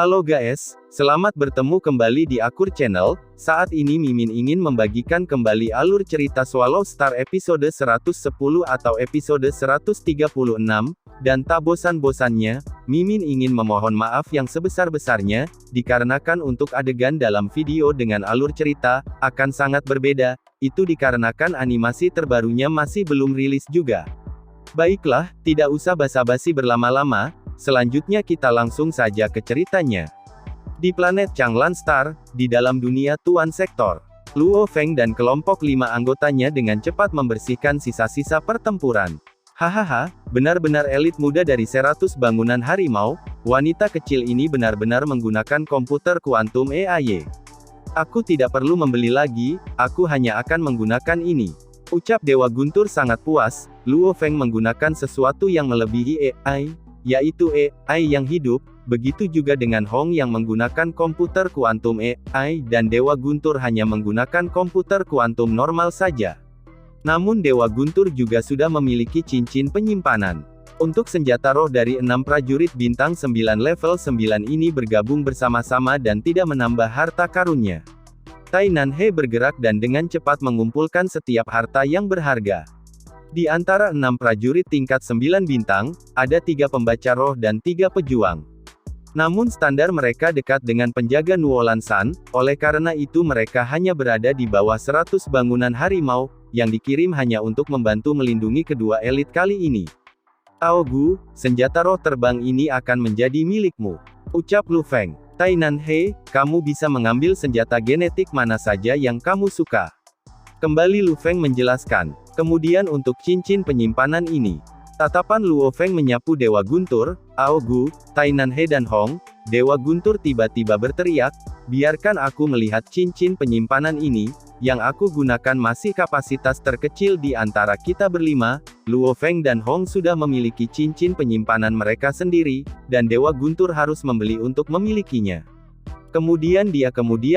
Halo guys, selamat bertemu kembali di Akur Channel. Saat ini Mimin ingin membagikan kembali alur cerita Swallow Star episode 110 atau episode 136, dan tak bosan-bosannya, Mimin ingin memohon maaf yang sebesar-besarnya, dikarenakan untuk adegan dalam video dengan alur cerita, akan sangat berbeda, itu dikarenakan animasi terbarunya masih belum rilis juga. Baiklah, tidak usah basa-basi berlama-lama, selanjutnya kita langsung saja ke ceritanya. Di planet Changlan Star, di dalam dunia Tuan Sektor, Luo Feng dan kelompok 5 anggotanya dengan cepat membersihkan sisa-sisa pertempuran. Hahaha, benar-benar elit muda dari 100 bangunan harimau, wanita kecil ini benar-benar menggunakan komputer kuantum EAY. Aku tidak perlu membeli lagi, aku hanya akan menggunakan ini. Ucap Dewa Guntur sangat puas. Luo Feng menggunakan sesuatu yang melebihi AI, yaitu AI yang hidup, begitu juga dengan Hong yang menggunakan komputer kuantum AI dan Dewa Guntur hanya menggunakan komputer kuantum normal saja. Namun Dewa Guntur juga sudah memiliki cincin penyimpanan. Untuk senjata roh dari 6 prajurit bintang 9 level 9 ini bergabung bersama-sama dan tidak menambah harta karunnya. Tai Nanhe bergerak dan dengan cepat mengumpulkan setiap harta yang berharga. Di antara 6 prajurit tingkat 9 bintang, ada 3 pembaca roh dan 3 pejuang. Namun standar mereka dekat dengan penjaga Nuolan San, oleh karena itu mereka hanya berada di bawah 100 bangunan harimau, yang dikirim hanya untuk membantu melindungi kedua elit kali ini. Aogu, senjata roh terbang ini akan menjadi milikmu. Ucap Lu Feng. Tai Nanhe, kamu bisa mengambil senjata genetik mana saja yang kamu suka. Kembali Lu Feng menjelaskan. Kemudian untuk cincin penyimpanan ini. Tatapan Luo Feng menyapu Dewa Guntur, Aogu, Tai Nanhe dan Hong. Dewa Guntur tiba-tiba berteriak, biarkan aku melihat cincin penyimpanan ini, yang aku gunakan masih kapasitas terkecil di antara kita berlima. Luo Feng dan Hong sudah memiliki cincin penyimpanan mereka sendiri, dan Dewa Guntur harus membeli untuk memilikinya. Kemudian dia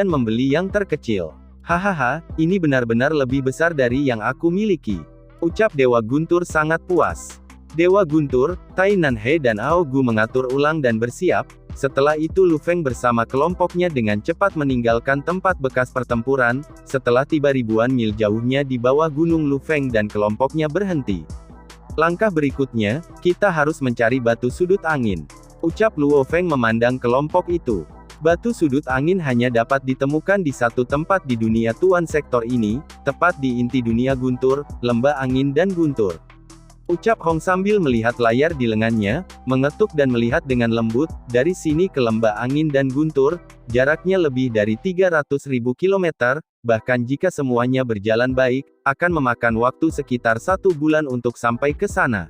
membeli yang terkecil. Hahaha, ini benar-benar lebih besar dari yang aku miliki. Ucap Dewa Guntur sangat puas. Dewa Guntur, Tai Nanhe dan Aogu mengatur ulang dan bersiap. Setelah itu Lu Feng bersama kelompoknya dengan cepat meninggalkan tempat bekas pertempuran. Setelah tiba ribuan mil jauhnya di bawah gunung, Lu Feng dan kelompoknya berhenti. Langkah berikutnya, kita harus mencari batu sudut angin. Ucap Luo Feng memandang kelompok itu. Batu sudut angin hanya dapat ditemukan di satu tempat di dunia Tuan Sektor ini, tepat di inti dunia Guntur, Lembah Angin dan Guntur. Ucap Hong sambil melihat layar di lengannya, mengetuk dan melihat dengan lembut, dari sini ke Lembah Angin dan Guntur, jaraknya lebih dari 300.000 km, bahkan jika semuanya berjalan baik, akan memakan waktu sekitar 1 bulan untuk sampai ke sana.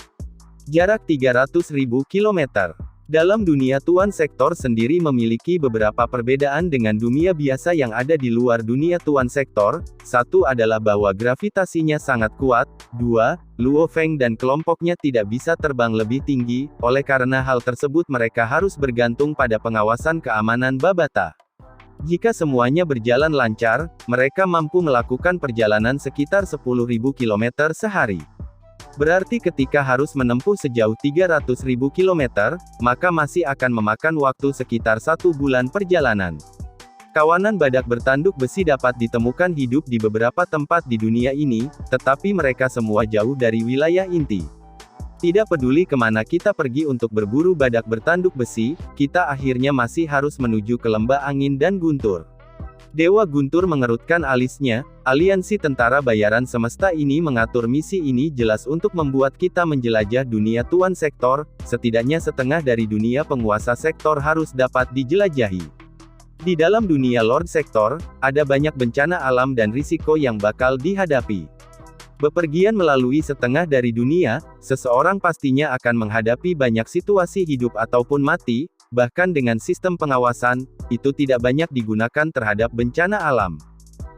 Jarak 300.000 km. Dalam dunia Tuan Sektor sendiri memiliki beberapa perbedaan dengan dunia biasa yang ada di luar dunia Tuan Sektor. Satu adalah bahwa gravitasinya sangat kuat. Dua, Luo Feng dan kelompoknya tidak bisa terbang lebih tinggi, oleh karena hal tersebut mereka harus bergantung pada pengawasan keamanan Babata. Jika semuanya berjalan lancar, mereka mampu melakukan perjalanan sekitar 10.000 km sehari. Berarti ketika harus menempuh sejauh 300.000 km, maka masih akan memakan waktu sekitar 1 bulan perjalanan. Kawanan badak bertanduk besi dapat ditemukan hidup di beberapa tempat di dunia ini, tetapi mereka semua jauh dari wilayah inti. Tidak peduli kemana kita pergi untuk berburu badak bertanduk besi, kita akhirnya masih harus menuju ke Lembah Angin dan Guntur. Dewa Guntur mengerutkan alisnya. Aliansi tentara bayaran semesta ini mengatur misi ini jelas untuk membuat kita menjelajah dunia Tuan Sektor, setidaknya setengah dari dunia penguasa sektor harus dapat dijelajahi. Di dalam dunia Lord Sektor, ada banyak bencana alam dan risiko yang bakal dihadapi. Bepergian melalui setengah dari dunia, seseorang pastinya akan menghadapi banyak situasi hidup ataupun mati, bahkan dengan sistem pengawasan, itu tidak banyak digunakan terhadap bencana alam.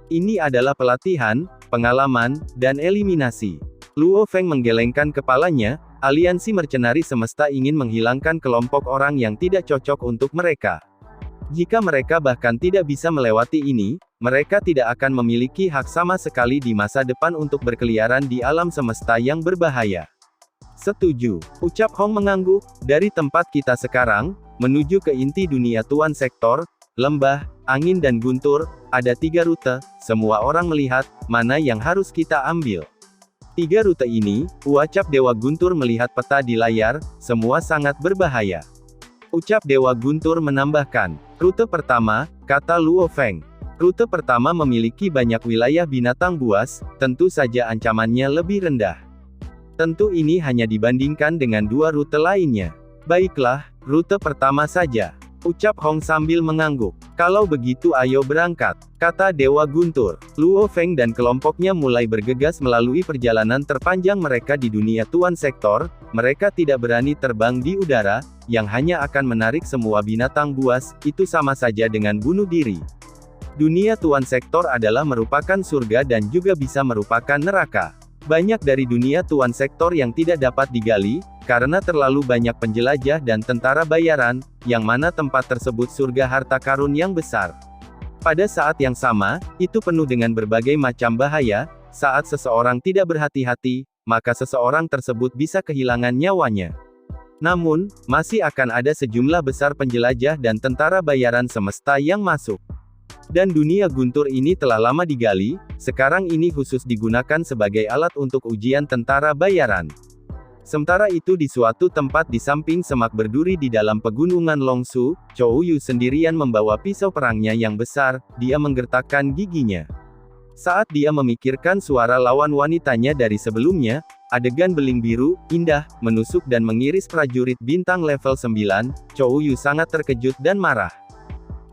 Ini adalah pelatihan, pengalaman, dan eliminasi. Luo Feng menggelengkan kepalanya, aliansi mercenari semesta ingin menghilangkan kelompok orang yang tidak cocok untuk mereka. Jika mereka bahkan tidak bisa melewati ini, mereka tidak akan memiliki hak sama sekali di masa depan untuk berkeliaran di alam semesta yang berbahaya. Setuju. Ucap Hong mengangguk. Dari tempat kita sekarang, menuju ke inti dunia Tuan Sektor, lembah, angin dan guntur, ada 3 rute, semua orang melihat, mana yang harus kita ambil. 3 rute ini, ucap Dewa Guntur melihat peta di layar, semua sangat berbahaya. Ucap Dewa Guntur menambahkan, rute pertama, kata Luo Feng. Rute pertama memiliki banyak wilayah binatang buas, tentu saja ancamannya lebih rendah. Tentu ini hanya dibandingkan dengan 2 rute lainnya. Baiklah, rute pertama saja. Ucap Hong sambil mengangguk. Kalau begitu ayo berangkat, kata Dewa Guntur. Luo Feng dan kelompoknya mulai bergegas melalui perjalanan terpanjang mereka di dunia Tuan Sektor. Mereka tidak berani terbang di udara, yang hanya akan menarik semua binatang buas, itu sama saja dengan bunuh diri. Dunia Tuan Sektor adalah merupakan surga dan juga bisa merupakan neraka. Banyak dari dunia Tuan Sektor yang tidak dapat digali, karena terlalu banyak penjelajah dan tentara bayaran, yang mana tempat tersebut surga harta karun yang besar. Pada saat yang sama, itu penuh dengan berbagai macam bahaya. Saat seseorang tidak berhati-hati, maka seseorang tersebut bisa kehilangan nyawanya. Namun, masih akan ada sejumlah besar penjelajah dan tentara bayaran semesta yang masuk. Dan dunia guntur ini telah lama digali, sekarang ini khusus digunakan sebagai alat untuk ujian tentara bayaran. Sementara itu di suatu tempat di samping semak berduri di dalam pegunungan Longsu, Chou Yu sendirian membawa pisau perangnya yang besar, dia menggertakkan giginya. Saat dia memikirkan suara lawan wanitanya dari sebelumnya, adegan beling biru, indah, menusuk dan mengiris prajurit bintang level 9, Chou Yu sangat terkejut dan marah.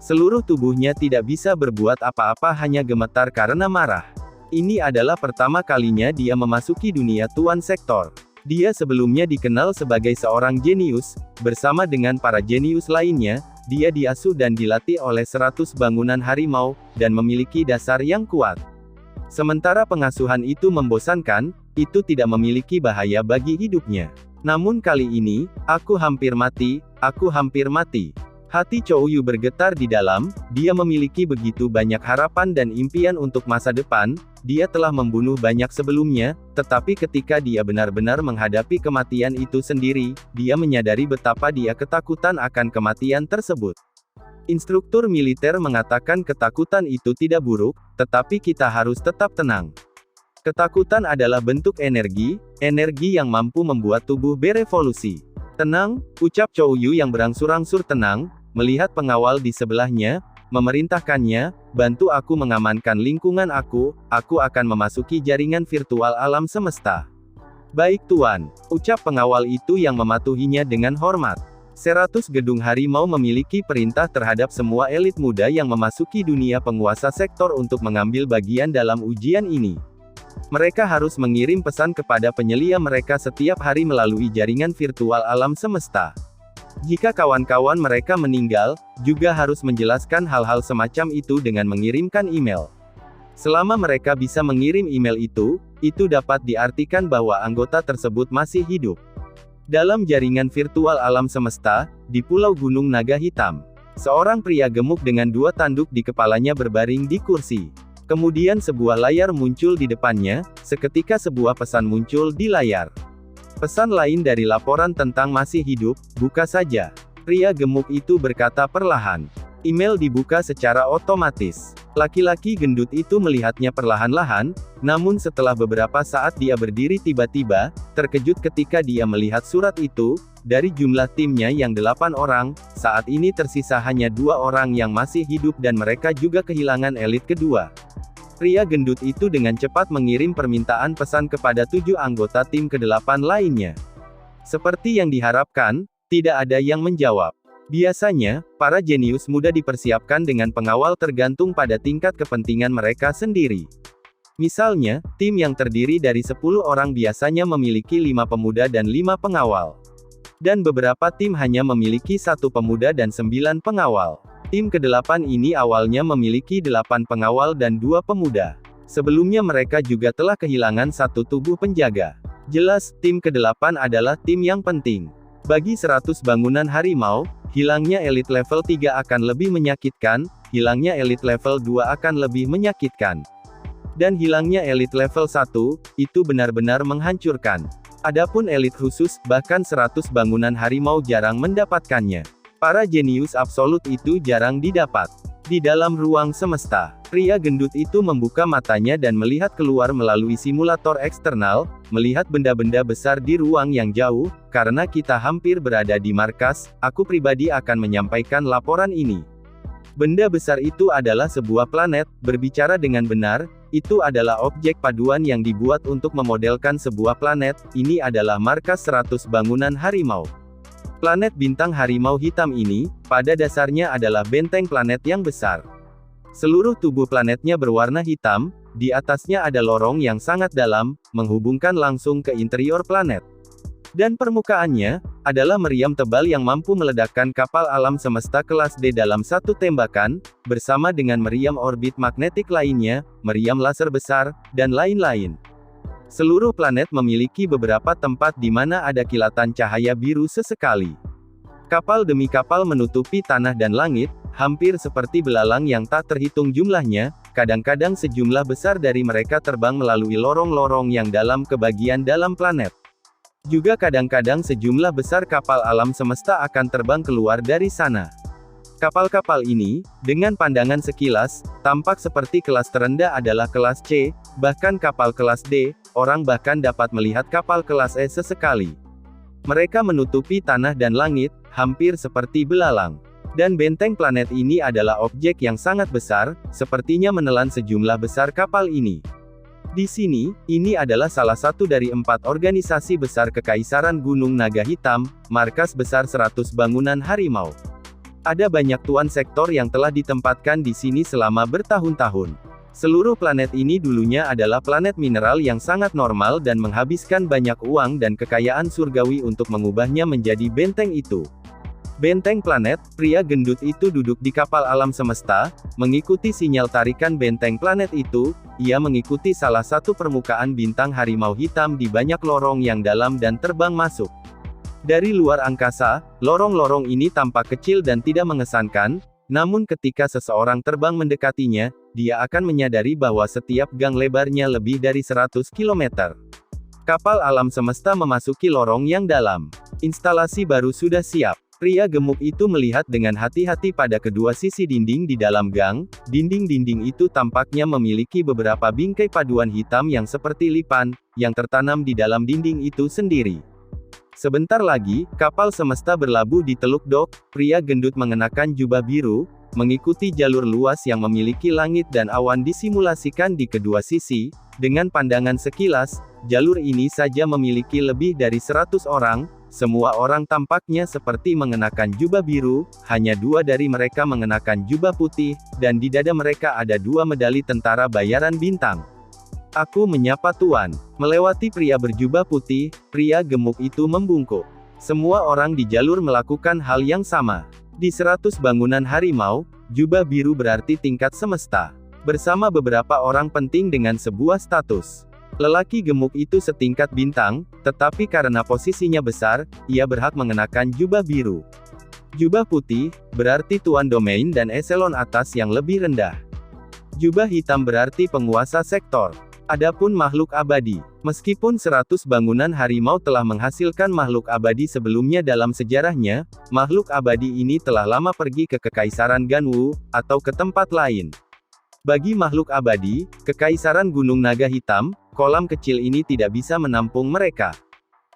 Seluruh tubuhnya tidak bisa berbuat apa-apa hanya gemetar karena marah. Ini adalah pertama kalinya dia memasuki dunia Tuan Sektor. Dia sebelumnya dikenal sebagai seorang jenius, bersama dengan para jenius lainnya, dia diasuh dan dilatih oleh 100 bangunan harimau, dan memiliki dasar yang kuat. Sementara pengasuhan itu membosankan, itu tidak memiliki bahaya bagi hidupnya. Namun kali ini, aku hampir mati, aku hampir mati. Hati Chou Yu bergetar di dalam, dia memiliki begitu banyak harapan dan impian untuk masa depan, dia telah membunuh banyak sebelumnya, tetapi ketika dia benar-benar menghadapi kematian itu sendiri, dia menyadari betapa dia ketakutan akan kematian tersebut. Instruktur militer mengatakan ketakutan itu tidak buruk, tetapi kita harus tetap tenang. Ketakutan adalah bentuk energi, energi yang mampu membuat tubuh berevolusi. Tenang, ucap Chou Yu yang berangsur-angsur tenang, melihat pengawal di sebelahnya, memerintahkannya, bantu aku mengamankan lingkungan aku akan memasuki jaringan virtual alam semesta. Baik Tuan, ucap pengawal itu yang mematuhinya dengan hormat. 100 gedung harimau memiliki perintah terhadap semua elit muda yang memasuki dunia penguasa sektor untuk mengambil bagian dalam ujian ini. Mereka harus mengirim pesan kepada penyelia mereka setiap hari melalui jaringan virtual alam semesta. Jika kawan-kawan mereka meninggal, juga harus menjelaskan hal-hal semacam itu dengan mengirimkan email. Selama mereka bisa mengirim email itu dapat diartikan bahwa anggota tersebut masih hidup. Dalam jaringan virtual alam semesta, di Pulau Gunung Naga Hitam, seorang pria gemuk dengan 2 tanduk di kepalanya berbaring di kursi. Kemudian sebuah layar muncul di depannya, seketika sebuah pesan muncul di layar. Pesan lain dari laporan tentang masih hidup, buka saja. Pria gemuk itu berkata perlahan. Email dibuka secara otomatis. Laki-laki gendut itu melihatnya perlahan-lahan, namun setelah beberapa saat dia berdiri tiba-tiba, terkejut ketika dia melihat surat itu. Dari jumlah timnya yang 8 orang, saat ini tersisa hanya 2 orang yang masih hidup dan mereka juga kehilangan elit kedua. Pria gendut itu dengan cepat mengirim permintaan pesan kepada 7 anggota tim ke-8 lainnya. Seperti yang diharapkan, tidak ada yang menjawab. Biasanya, para jenius muda dipersiapkan dengan pengawal tergantung pada tingkat kepentingan mereka sendiri. Misalnya, tim yang terdiri dari 10 orang biasanya memiliki 5 pemuda dan 5 pengawal. Dan beberapa tim hanya memiliki 1 pemuda dan 9 pengawal. Tim ke-8 ini awalnya memiliki 8 pengawal dan 2 pemuda. Sebelumnya mereka juga telah kehilangan 1 tubuh penjaga. Jelas, tim ke-8 adalah tim yang penting. Bagi 100 bangunan harimau, hilangnya elit level 3 akan lebih menyakitkan, hilangnya elit level 2 akan lebih menyakitkan. Dan hilangnya elit level 1, itu benar-benar menghancurkan. Adapun elit khusus, bahkan 100 bangunan harimau jarang mendapatkannya. Para jenius absolut itu jarang didapat. Di dalam ruang semesta, pria gendut itu membuka matanya dan melihat keluar melalui simulator eksternal, melihat benda-benda besar di ruang yang jauh. Karena kita hampir berada di markas, aku pribadi akan menyampaikan laporan ini. Benda besar itu adalah sebuah planet. Berbicara dengan benar, itu adalah objek paduan yang dibuat untuk memodelkan sebuah planet. Ini adalah markas 100 bangunan harimau. Planet bintang harimau hitam ini, pada dasarnya adalah benteng planet yang besar. Seluruh tubuh planetnya berwarna hitam, di atasnya ada lorong yang sangat dalam, menghubungkan langsung ke interior planet. Dan permukaannya, adalah meriam tebal yang mampu meledakkan kapal alam semesta kelas D dalam satu tembakan, bersama dengan meriam orbit magnetik lainnya, meriam laser besar, dan lain-lain. Seluruh planet memiliki beberapa tempat di mana ada kilatan cahaya biru sesekali. Kapal demi kapal menutupi tanah dan langit, hampir seperti belalang yang tak terhitung jumlahnya. Kadang-kadang sejumlah besar dari mereka terbang melalui lorong-lorong yang dalam ke bagian dalam planet. Juga kadang-kadang sejumlah besar kapal alam semesta akan terbang keluar dari sana. Kapal-kapal ini, dengan pandangan sekilas, tampak seperti kelas terendah adalah kelas C, bahkan kapal kelas D, orang bahkan dapat melihat kapal kelas E sesekali. Mereka menutupi tanah dan langit, hampir seperti belalang. Dan benteng planet ini adalah objek yang sangat besar, sepertinya menelan sejumlah besar kapal ini. Di sini, ini adalah salah satu dari 4 organisasi besar Kekaisaran Gunung Naga Hitam, markas besar 100 bangunan harimau. Ada banyak tuan sektor yang telah ditempatkan di sini selama bertahun-tahun. Seluruh planet ini dulunya adalah planet mineral yang sangat normal dan menghabiskan banyak uang dan kekayaan surgawi untuk mengubahnya menjadi benteng itu. Benteng planet, pria gendut itu duduk di kapal alam semesta, mengikuti sinyal tarikan benteng planet itu. Ia mengikuti salah satu permukaan bintang harimau hitam di banyak lorong yang dalam dan terbang masuk. Dari luar angkasa, lorong-lorong ini tampak kecil dan tidak mengesankan, namun ketika seseorang terbang mendekatinya, dia akan menyadari bahwa setiap gang lebarnya lebih dari 100 km. Kapal alam semesta memasuki lorong yang dalam. Instalasi baru sudah siap. Pria gemuk itu melihat dengan hati-hati pada kedua sisi dinding di dalam gang. Dinding-dinding itu tampaknya memiliki beberapa bingkai paduan hitam yang seperti lipan, yang tertanam di dalam dinding itu sendiri. Sebentar lagi, kapal semesta berlabuh di Teluk Dok. Pria gendut mengenakan jubah biru, mengikuti jalur luas yang memiliki langit dan awan disimulasikan di kedua sisi. Dengan pandangan sekilas, jalur ini saja memiliki lebih dari 100 orang. Semua orang tampaknya seperti mengenakan jubah biru, hanya 2 dari mereka mengenakan jubah putih, dan di dada mereka ada 2 medali tentara bayaran bintang. Aku menyapa Tuan. Melewati pria berjubah putih, pria gemuk itu membungkuk. Semua orang di jalur melakukan hal yang sama. Di 100 bangunan harimau, jubah biru berarti tingkat semesta. Bersama beberapa orang penting dengan sebuah status. Lelaki gemuk itu setingkat bintang, tetapi karena posisinya besar, ia berhak mengenakan jubah biru. Jubah putih, berarti tuan domain dan eselon atas yang lebih rendah. Jubah hitam berarti penguasa sektor. Adapun makhluk abadi. Meskipun 100 bangunan harimau telah menghasilkan makhluk abadi sebelumnya dalam sejarahnya, makhluk abadi ini telah lama pergi ke Kekaisaran Ganwu, atau ke tempat lain. Bagi makhluk abadi, Kekaisaran Gunung Naga Hitam, kolam kecil ini tidak bisa menampung mereka.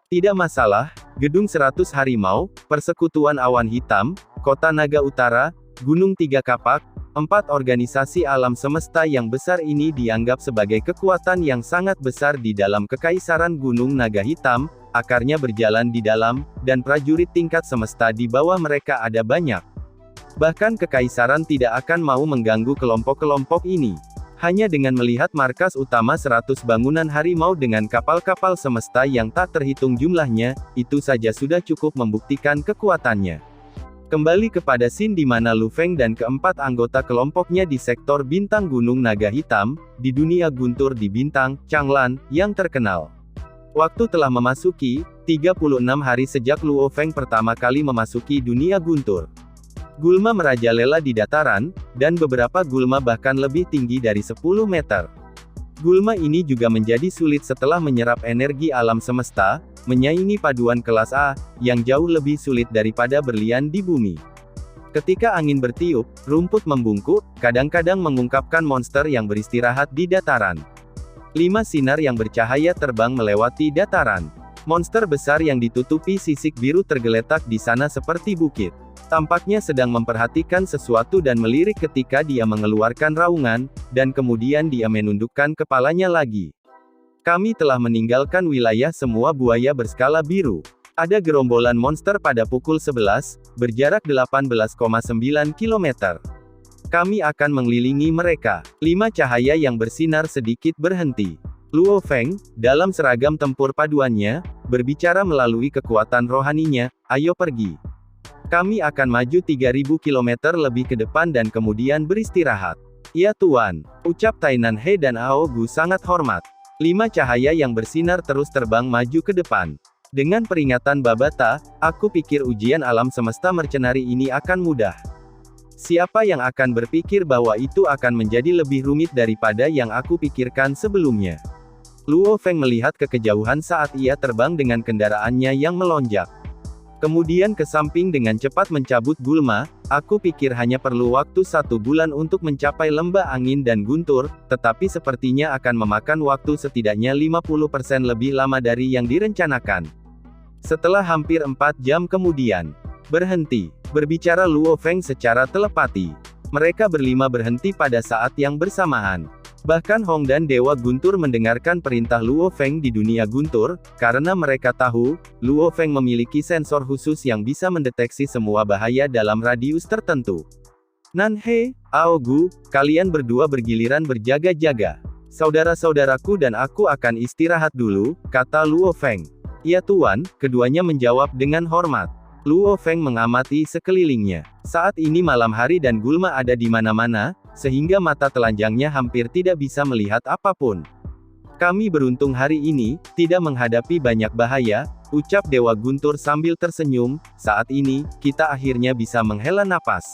Tidak masalah, Gedung 100 Harimau, Persekutuan Awan Hitam, Kota Naga Utara, Gunung Tiga Kapak, 4 organisasi alam semesta yang besar ini dianggap sebagai kekuatan yang sangat besar di dalam Kekaisaran Gunung Naga Hitam, akarnya berjalan di dalam, dan prajurit tingkat semesta di bawah mereka ada banyak. Bahkan Kekaisaran tidak akan mau mengganggu kelompok-kelompok ini. Hanya dengan melihat markas utama 100 bangunan harimau dengan kapal-kapal semesta yang tak terhitung jumlahnya, itu saja sudah cukup membuktikan kekuatannya. Kembali kepada scene di mana Lu Feng dan keempat anggota kelompoknya di sektor bintang Gunung Naga Hitam, di dunia guntur di bintang, Changlan, yang terkenal. Waktu telah memasuki, 36 hari sejak Luo Feng pertama kali memasuki dunia guntur. Gulma merajalela di dataran, dan beberapa gulma bahkan lebih tinggi dari 10 meter. Gulma ini juga menjadi sulit setelah menyerap energi alam semesta, menyaingi paduan kelas A, yang jauh lebih sulit daripada berlian di bumi. Ketika angin bertiup, rumput membungkuk, kadang-kadang mengungkapkan monster yang beristirahat di dataran. 5 sinar yang bercahaya terbang melewati dataran. Monster besar yang ditutupi sisik biru tergeletak di sana seperti bukit. Tampaknya sedang memperhatikan sesuatu dan melirik ketika dia mengeluarkan raungan, dan kemudian dia menundukkan kepalanya lagi. Kami telah meninggalkan wilayah semua buaya berskala biru. Ada gerombolan monster pada pukul 11, berjarak 18,9 km. Kami akan mengelilingi mereka. 5 cahaya yang bersinar sedikit berhenti. Luo Feng, dalam seragam tempur paduannya, berbicara melalui kekuatan rohaninya, ayo pergi. Kami akan maju 3000 km lebih ke depan dan kemudian beristirahat. Ya Tuan, ucap Tainan He dan Ao Gu sangat hormat. 5 cahaya yang bersinar terus terbang maju ke depan. Dengan peringatan Babata, aku pikir ujian alam semesta mercenari ini akan mudah. Siapa yang akan berpikir bahwa itu akan menjadi lebih rumit daripada yang aku pikirkan sebelumnya. Luo Feng melihat ke kejauhan saat ia terbang dengan kendaraannya yang melonjak. Kemudian ke samping dengan cepat mencabut gulma, aku pikir hanya perlu waktu 1 bulan untuk mencapai lembah angin dan guntur, tetapi sepertinya akan memakan waktu setidaknya 50% lebih lama dari yang direncanakan. Setelah hampir 4 jam kemudian, berhenti, berbicara Luo Feng secara telepati. Mereka berlima berhenti pada saat yang bersamaan. Bahkan Hong dan Dewa Guntur mendengarkan perintah Luo Feng di dunia guntur, karena mereka tahu, Luo Feng memiliki sensor khusus yang bisa mendeteksi semua bahaya dalam radius tertentu. Nan He, Ao Gu, kalian berdua bergiliran berjaga-jaga. Saudara-saudaraku dan aku akan istirahat dulu, kata Luo Feng. Ya Tuan, keduanya menjawab dengan hormat. Luo Feng mengamati sekelilingnya. Saat ini malam hari dan gulma ada di mana-mana, sehingga mata telanjangnya hampir tidak bisa melihat apapun. Kami beruntung hari ini, tidak menghadapi banyak bahaya, ucap Dewa Guntur sambil tersenyum. Saat ini, kita akhirnya bisa menghela napas.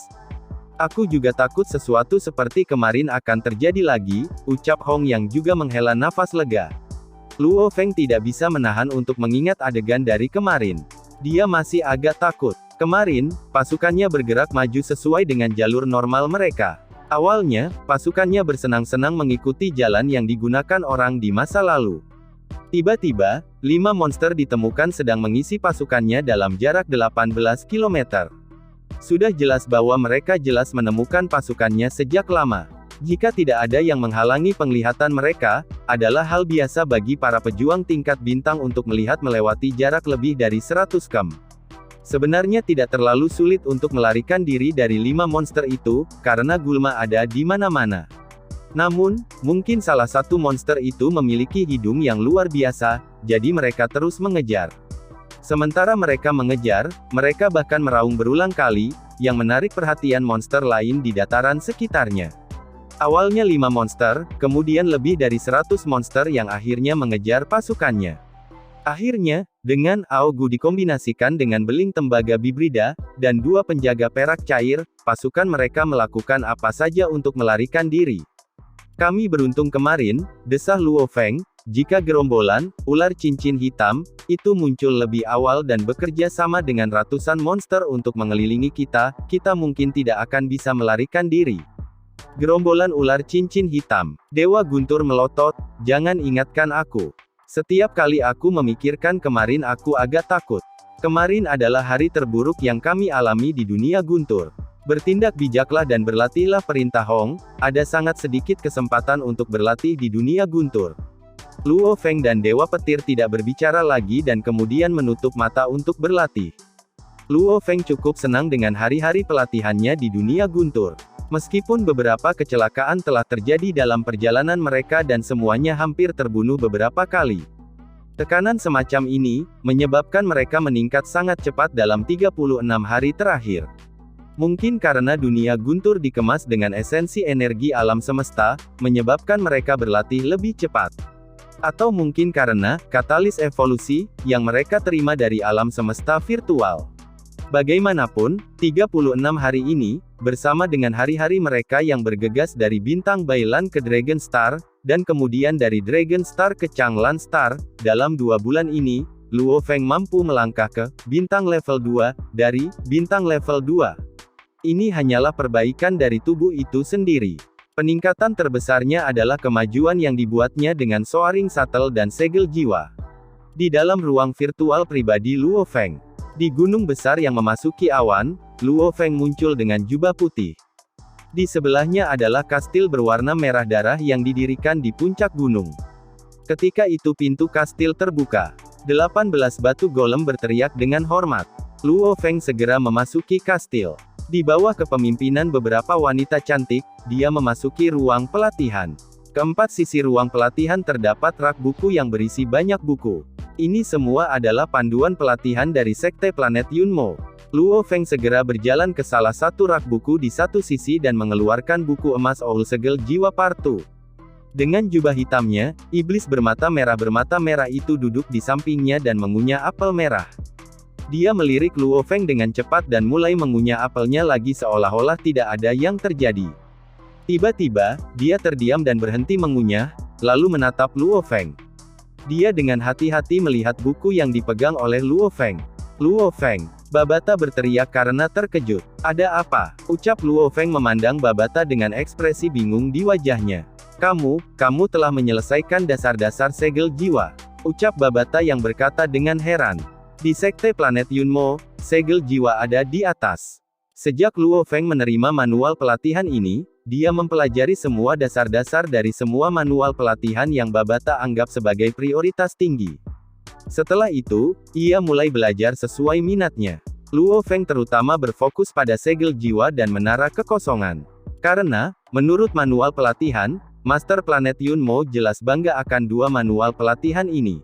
Aku juga takut sesuatu seperti kemarin akan terjadi lagi, ucap Hong yang juga menghela nafas lega. Luo Feng tidak bisa menahan untuk mengingat adegan dari kemarin. Dia masih agak takut. Kemarin, pasukannya bergerak maju sesuai dengan jalur normal mereka. Awalnya, pasukannya bersenang-senang mengikuti jalan yang digunakan orang di masa lalu. Tiba-tiba, 5 monster ditemukan sedang mengisi pasukannya dalam jarak 18 km. Sudah jelas bahwa mereka jelas menemukan pasukannya sejak lama. Jika tidak ada yang menghalangi penglihatan mereka, adalah hal biasa bagi para pejuang tingkat bintang untuk melihat melewati jarak lebih dari 100 km. Sebenarnya tidak terlalu sulit untuk melarikan diri dari 5 monster itu, karena gulma ada di mana-mana. Namun, mungkin salah satu monster itu memiliki hidung yang luar biasa, jadi mereka terus mengejar. Sementara mereka mengejar, mereka bahkan meraung berulang kali, yang menarik perhatian monster lain di dataran sekitarnya. Awalnya 5 monster, kemudian lebih dari 100 monster yang akhirnya mengejar pasukannya. Akhirnya, dengan Ao Gu dikombinasikan dengan beling tembaga bibrida, dan 2 penjaga perak cair, pasukan mereka melakukan apa saja untuk melarikan diri. Kami beruntung kemarin, desah Luo Feng, jika gerombolan ular cincin hitam itu muncul lebih awal dan bekerja sama dengan ratusan monster untuk mengelilingi kita, kita mungkin tidak akan bisa melarikan diri. Gerombolan ular cincin hitam. Dewa Guntur melotot, jangan ingatkan aku. Setiap kali aku memikirkan kemarin aku agak takut. Kemarin adalah hari terburuk yang kami alami di dunia guntur. Bertindak bijaklah dan berlatihlah perintah Hong, ada sangat sedikit kesempatan untuk berlatih di dunia guntur. Luo Feng dan Dewa Petir tidak berbicara lagi dan kemudian menutup mata untuk berlatih. Luo Feng cukup senang dengan hari-hari pelatihannya di dunia guntur. Meskipun beberapa kecelakaan telah terjadi dalam perjalanan mereka dan semuanya hampir terbunuh beberapa kali. Tekanan semacam ini, menyebabkan mereka meningkat sangat cepat dalam 36 hari terakhir. Mungkin karena dunia guntur dikemas dengan esensi energi alam semesta, menyebabkan mereka berlatih lebih cepat. Atau mungkin karena, katalis evolusi, yang mereka terima dari alam semesta virtual. Bagaimanapun, 36 hari ini, bersama dengan hari-hari mereka yang bergegas dari bintang Bailan ke Dragon Star, dan kemudian dari Dragon Star ke Changlan Star, dalam 2 bulan ini, Luo Feng mampu melangkah ke bintang level 2, dari bintang level 2. Ini hanyalah perbaikan dari tubuh itu sendiri. Peningkatan terbesarnya adalah kemajuan yang dibuatnya dengan soaring shuttle dan segel jiwa. Di dalam ruang virtual pribadi Luo Feng. Di gunung besar yang memasuki awan, Luo Feng muncul dengan jubah putih. Di sebelahnya adalah kastil berwarna merah darah yang didirikan di puncak gunung. Ketika itu pintu kastil terbuka. 18 batu golem berteriak dengan hormat. Luo Feng segera memasuki kastil. Di bawah kepemimpinan beberapa wanita cantik, dia memasuki ruang pelatihan. Keempat sisi ruang pelatihan terdapat rak buku yang berisi banyak buku. Ini semua adalah panduan pelatihan dari Sekte Planet Yunmo. Luo Feng segera berjalan ke salah satu rak buku di satu sisi dan mengeluarkan buku emas Oul Segel Jiwa Part 2. Dengan jubah hitamnya, iblis bermata merah itu duduk di sampingnya dan mengunyah apel merah. Dia melirik Luo Feng dengan cepat dan mulai mengunyah apelnya lagi seolah-olah tidak ada yang terjadi. Tiba-tiba, dia terdiam dan berhenti mengunyah, lalu menatap Luo Feng. Dia dengan hati-hati melihat buku yang dipegang oleh Luo Feng. Luo Feng, Babata berteriak karena terkejut. Ada apa? Ucap Luo Feng memandang Babata dengan ekspresi bingung di wajahnya. Kamu telah menyelesaikan dasar-dasar segel jiwa. Ucap Babata yang berkata dengan heran. Di Sekte Planet Yunmo, segel jiwa ada di atas. Sejak Luo Feng menerima manual pelatihan ini, dia mempelajari semua dasar-dasar dari semua manual pelatihan yang Babata anggap sebagai prioritas tinggi. Setelah itu, ia mulai belajar sesuai minatnya. Luo Feng terutama berfokus pada segel jiwa dan menara kekosongan. Karena, menurut manual pelatihan, Master Planet Yunmo jelas bangga akan dua manual pelatihan ini.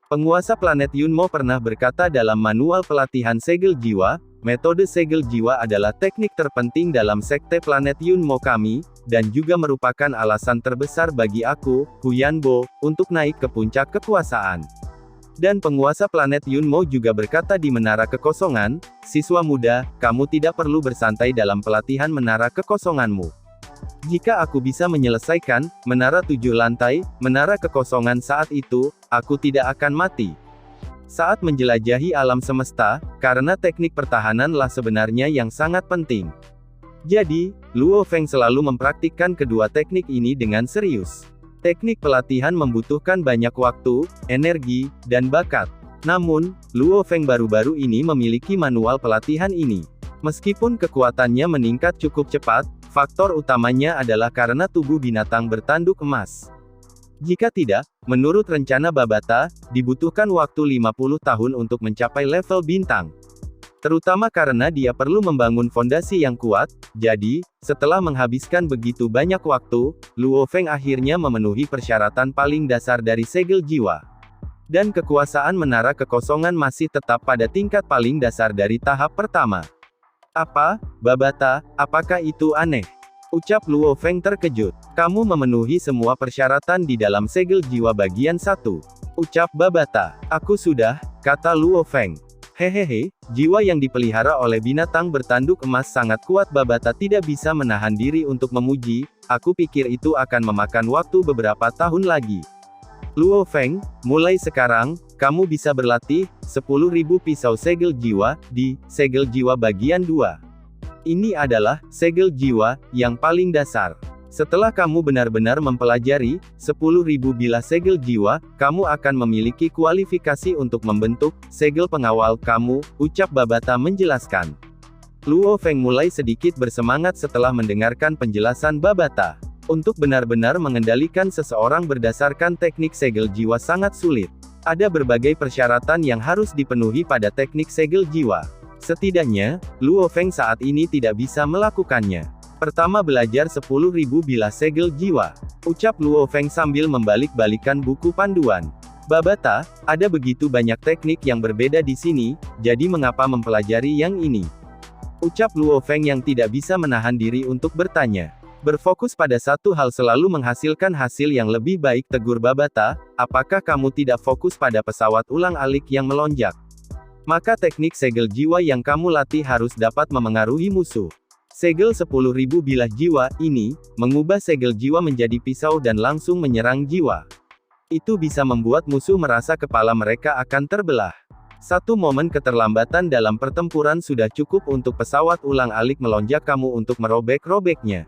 Penguasa planet Yunmo pernah berkata dalam manual pelatihan segel jiwa, metode segel jiwa adalah teknik terpenting dalam Sekte Planet Yunmo kami, dan juga merupakan alasan terbesar bagi aku, Huyanbo, untuk naik ke puncak kekuasaan. Dan penguasa planet Yunmo juga berkata di Menara Kekosongan, siswa muda, kamu tidak perlu bersantai dalam pelatihan Menara Kekosonganmu. Jika aku bisa menyelesaikan menara 7 lantai, menara kekosongan saat itu, aku tidak akan mati. Saat menjelajahi alam semesta, karena teknik pertahananlah sebenarnya yang sangat penting. Jadi, Luo Feng selalu mempraktikkan kedua teknik ini dengan serius. Teknik pelatihan membutuhkan banyak waktu, energi, dan bakat. Namun, Luo Feng baru-baru ini memiliki manual pelatihan ini. Meskipun kekuatannya meningkat cukup cepat, faktor utamanya adalah karena tubuh binatang bertanduk emas. Jika tidak, menurut rencana Babata, dibutuhkan waktu 50 tahun untuk mencapai level bintang. Terutama karena dia perlu membangun fondasi yang kuat, jadi, setelah menghabiskan begitu banyak waktu, Luo Feng akhirnya memenuhi persyaratan paling dasar dari segel jiwa. Dan kekuasaan Menara Kekosongan masih tetap pada tingkat paling dasar dari tahap pertama. Apa, Babata, apakah itu aneh? Ucap Luo Feng terkejut. Kamu memenuhi semua persyaratan di dalam segel jiwa bagian 1. Ucap Babata. Aku sudah, kata Luo Feng. Hehehe, jiwa yang dipelihara oleh binatang bertanduk emas sangat kuat. Babata tidak bisa menahan diri untuk memuji, aku pikir itu akan memakan waktu beberapa tahun lagi. Luo Feng, mulai sekarang, kamu bisa berlatih 10.000 pisau segel jiwa di segel jiwa bagian 2. Ini adalah segel jiwa yang paling dasar. Setelah kamu benar-benar mempelajari 10.000 bilah segel jiwa, kamu akan memiliki kualifikasi untuk membentuk segel pengawal kamu, ucap Babata menjelaskan. Luo Feng mulai sedikit bersemangat setelah mendengarkan penjelasan Babata. Untuk benar-benar mengendalikan seseorang berdasarkan teknik segel jiwa sangat sulit. Ada berbagai persyaratan yang harus dipenuhi pada teknik segel jiwa. Setidaknya, Luo Feng saat ini tidak bisa melakukannya. Pertama, belajar 10.000 bilah segel jiwa. Ucap Luo Feng sambil membalik-balikan buku panduan. Babata, ada begitu banyak teknik yang berbeda di sini, jadi mengapa mempelajari yang ini? Ucap Luo Feng yang tidak bisa menahan diri untuk bertanya. Berfokus pada satu hal selalu menghasilkan hasil yang lebih baik, tegur Babata, apakah kamu tidak fokus pada pesawat ulang-alik yang melonjak? Maka teknik segel jiwa yang kamu latih harus dapat memengaruhi musuh. Segel 10.000 bilah jiwa ini, mengubah segel jiwa menjadi pisau dan langsung menyerang jiwa. Itu bisa membuat musuh merasa kepala mereka akan terbelah. Satu momen keterlambatan dalam pertempuran sudah cukup untuk pesawat ulang-alik melonjak kamu untuk merobek-robeknya.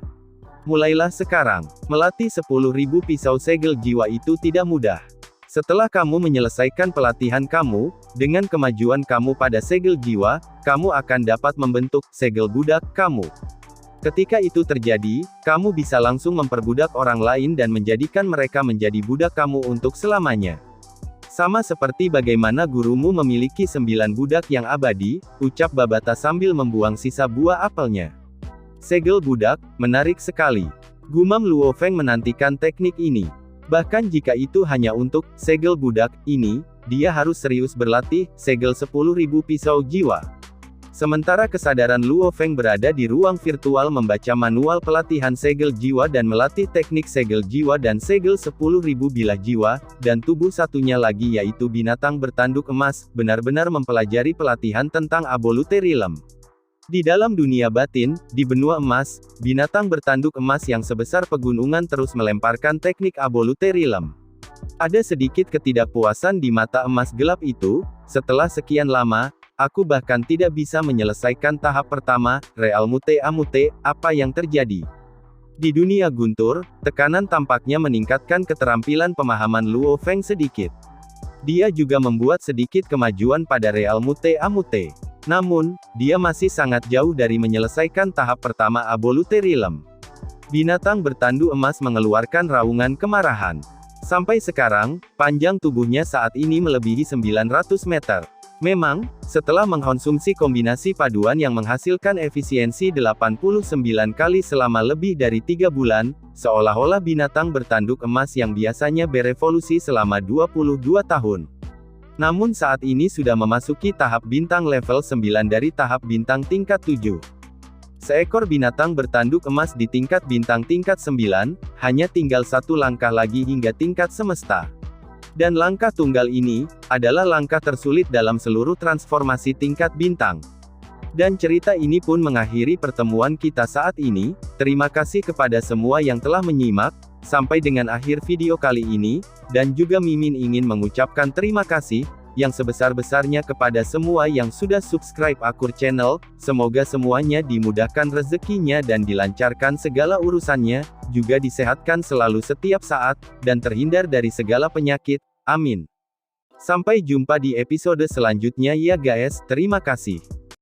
Mulailah sekarang. Melatih 10.000 pisau segel jiwa itu tidak mudah. Setelah kamu menyelesaikan pelatihan kamu, dengan kemajuan kamu pada segel jiwa, kamu akan dapat membentuk segel budak kamu. Ketika itu terjadi, kamu bisa langsung memperbudak orang lain dan menjadikan mereka menjadi budak kamu untuk selamanya. Sama seperti bagaimana gurumu memiliki 9 budak yang abadi, ucap Babata sambil membuang sisa buah apelnya. Segel budak, menarik sekali. Gumam Luo Feng menantikan teknik ini. Bahkan jika itu hanya untuk segel budak ini, dia harus serius berlatih segel 10.000 pisau jiwa. Sementara kesadaran Luo Feng berada di ruang virtual membaca manual pelatihan segel jiwa dan melatih teknik segel jiwa dan segel 10.000 bilah jiwa, dan tubuh satunya lagi yaitu binatang bertanduk emas, benar-benar mempelajari pelatihan tentang Absolute Realm. Di dalam dunia batin, di benua emas, binatang bertanduk emas yang sebesar pegunungan terus melemparkan teknik Absolute Realm. Ada sedikit ketidakpuasan di mata emas gelap itu. Setelah sekian lama, aku bahkan tidak bisa menyelesaikan tahap pertama, Realmute Amute, apa yang terjadi? Di dunia guntur, tekanan tampaknya meningkatkan keterampilan pemahaman Luo Feng sedikit. Dia juga membuat sedikit kemajuan pada Realmute Amute. Namun, dia masih sangat jauh dari menyelesaikan tahap pertama Absolute Realm. Binatang bertanduk emas mengeluarkan raungan kemarahan. Sampai sekarang, panjang tubuhnya saat ini melebihi 900 meter. Memang, setelah mengkonsumsi kombinasi paduan yang menghasilkan efisiensi 89 kali selama lebih dari 3 bulan, seolah-olah binatang bertanduk emas yang biasanya berevolusi selama 22 tahun. Namun saat ini sudah memasuki tahap bintang level 9 dari tahap bintang tingkat 7. Seekor binatang bertanduk emas di tingkat bintang tingkat 9, hanya tinggal satu langkah lagi hingga tingkat semesta. Dan langkah tunggal ini, adalah langkah tersulit dalam seluruh transformasi tingkat bintang. Dan cerita ini pun mengakhiri pertemuan kita saat ini. Terima kasih kepada semua yang telah menyimak, sampai dengan akhir video kali ini, dan juga Mimin ingin mengucapkan terima kasih, yang sebesar-besarnya kepada semua yang sudah subscribe Akur Channel. Semoga semuanya dimudahkan rezekinya dan dilancarkan segala urusannya, juga disehatkan selalu setiap saat, dan terhindar dari segala penyakit, amin. Sampai jumpa di episode selanjutnya ya guys, terima kasih.